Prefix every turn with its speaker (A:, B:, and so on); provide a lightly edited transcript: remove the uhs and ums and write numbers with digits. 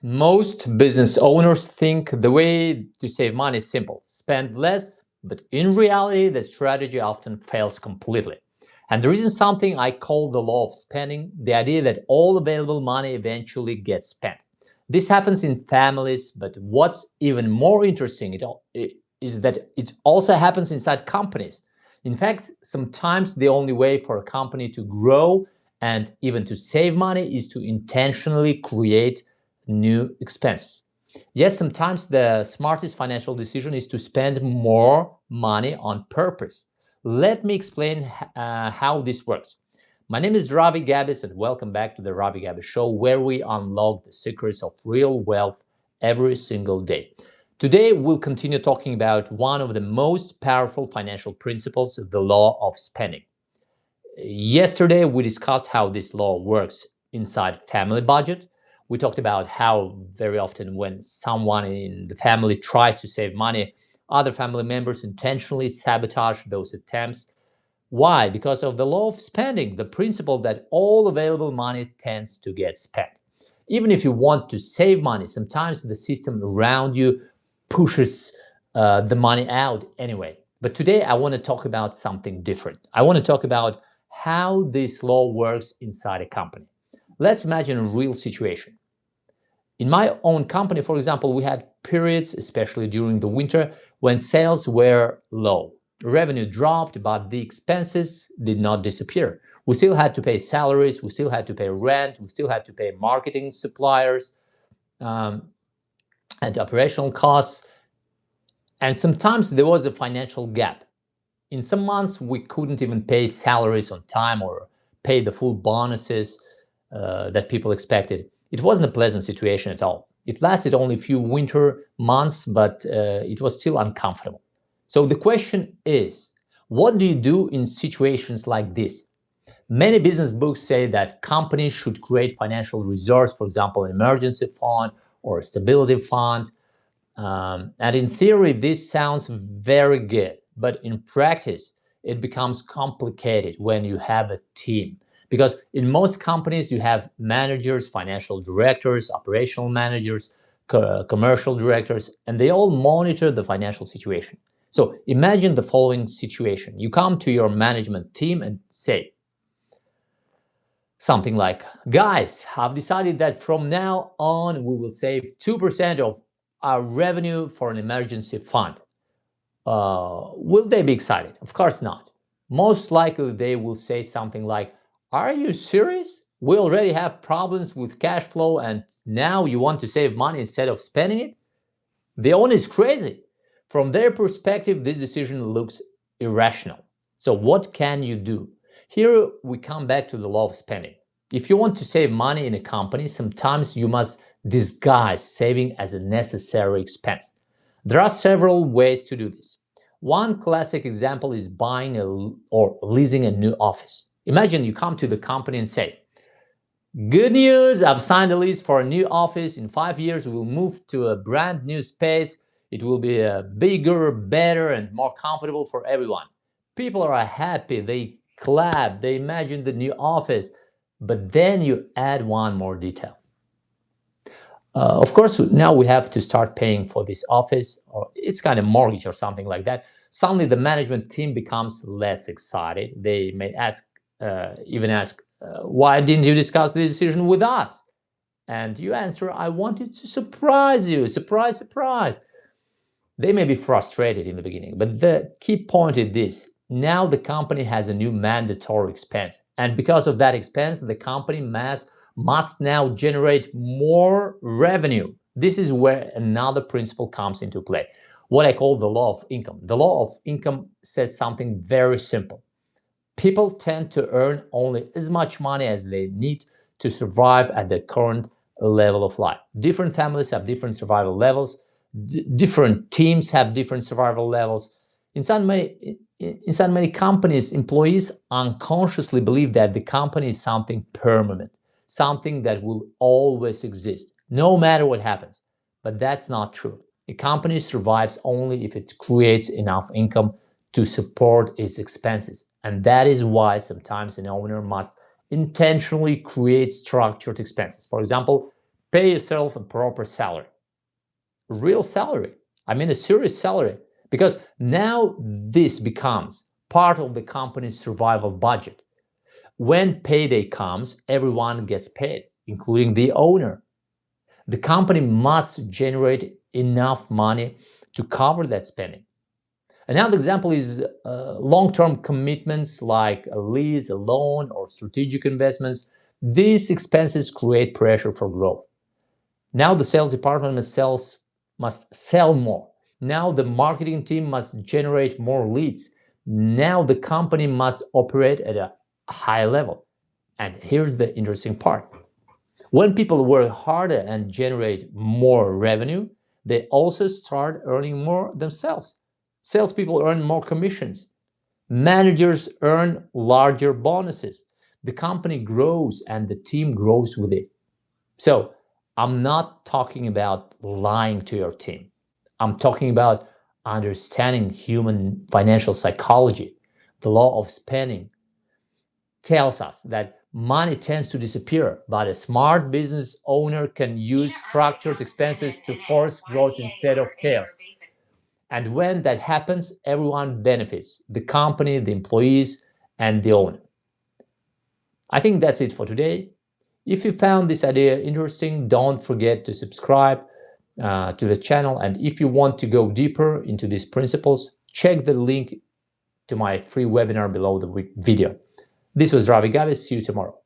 A: Most business owners think the way to save money is simple: spend less, but in reality, the strategy often fails completely. And there isn't something I call the law of spending, the idea that all available money eventually gets spent. This happens in families, but what's even more interesting is that it also happens inside companies. In fact, sometimes the only way for a company to grow and even to save money is to intentionally create new expenses. Yes, sometimes the smartest financial decision is to spend more money on purpose. Let me explain how this works. My name is Ravi Gabis, and welcome back to the Ravi Gabis Show, where we unlock the secrets of real wealth every single day. Today, we'll continue talking about one of the most powerful financial principles, the law of spending. Yesterday, we discussed how this law works inside family budget. We talked about how very often when someone in the family tries to save money, other family members intentionally sabotage those attempts. Why? Because of the law of spending, the principle that all available money tends to get spent. Even if you want to save money, sometimes the system around you pushes the money out anyway. But today I want to talk about something different. I want to talk about how this law works inside a company. Let's imagine a real situation. In my own company, for example, we had periods, especially during the winter, when sales were low. Revenue dropped, but the expenses did not disappear. We still had to pay salaries, we still had to pay rent, we still had to pay marketing suppliers, um, and operational costs. And sometimes there was a financial gap. In some months, we couldn't even pay salaries on time or pay the full bonuses that people expected. It wasn't a pleasant situation at all. It lasted only a few winter months, but it was still uncomfortable. So the question is, what do you do in situations like this? Many business books say that companies should create financial reserves, for example, an emergency fund or a stability fund. And in theory, this sounds very good, but in practice, it becomes complicated when you have a team. Because in most companies, you have managers, financial directors, operational managers, commercial directors, and they all monitor the financial situation. So imagine the following situation. You come to your management team and say something like, guys, I've decided that from now on, we will save 2% of our revenue for an emergency fund. Will they be excited? Of course not. Most likely, they will say something like, are you serious? We already have problems with cash flow, and now you want to save money instead of spending it? The owner is crazy. From their perspective, this decision looks irrational. So, what can you do? Here we come back to the law of spending. If you want to save money in a company, sometimes you must disguise saving as a necessary expense. There are several ways to do this. One classic example is buying or leasing a new office. Imagine you come to the company and say, good news, I've signed a lease for a new office. In 5 years, we'll move to a brand new space. It will be bigger, better, and more comfortable for everyone. People are happy, they clap, they imagine the new office. But then you add one more detail. Of course, now we have to start paying for this office, or it's kind of mortgage or something like that. Suddenly, the management team becomes less excited. They may even ask, why didn't you discuss this decision with us? And you answer, I wanted to surprise you. Surprise, surprise. They may be frustrated in the beginning, but the key point is this. Now the company has a new mandatory expense. And because of that expense, the company must now generate more revenue. This is where another principle comes into play, what I call the law of income. The law of income says something very simple. People tend to earn only as much money as they need to survive at the current level of life. Different families have different survival levels. Different teams have different survival levels. Inside many companies, employees unconsciously believe that the company is something permanent, something that will always exist, no matter what happens. But that's not true. A company survives only if it creates enough income to support its expenses. And that is why sometimes an owner must intentionally create structured expenses. For example, pay yourself a proper salary, a real salary. I mean, a serious salary, because now this becomes part of the company's survival budget. When payday comes, everyone gets paid, including the owner. The company must generate enough money to cover that spending. Another example is long-term commitments like a lease, a loan, or strategic investments. These expenses create pressure for growth. Now the sales department must sell more. Now the marketing team must generate more leads. Now the company must operate at a high level. And here's the interesting part. When people work harder and generate more revenue, they also start earning more themselves. Salespeople earn more commissions. Managers earn larger bonuses. The company grows and the team grows with it. So I'm not talking about lying to your team. I'm talking about understanding human financial psychology. The law of spending tells us that money tends to disappear, but a smart business owner can use structured expenses to force growth instead of chaos. And when that happens, everyone benefits: the company, the employees, and the owner. I think that's it for today. If you found this idea interesting, don't forget to subscribe to the channel. And if you want to go deeper into these principles, check the link to my free webinar below the video. This was Ravi Gabis. See you tomorrow.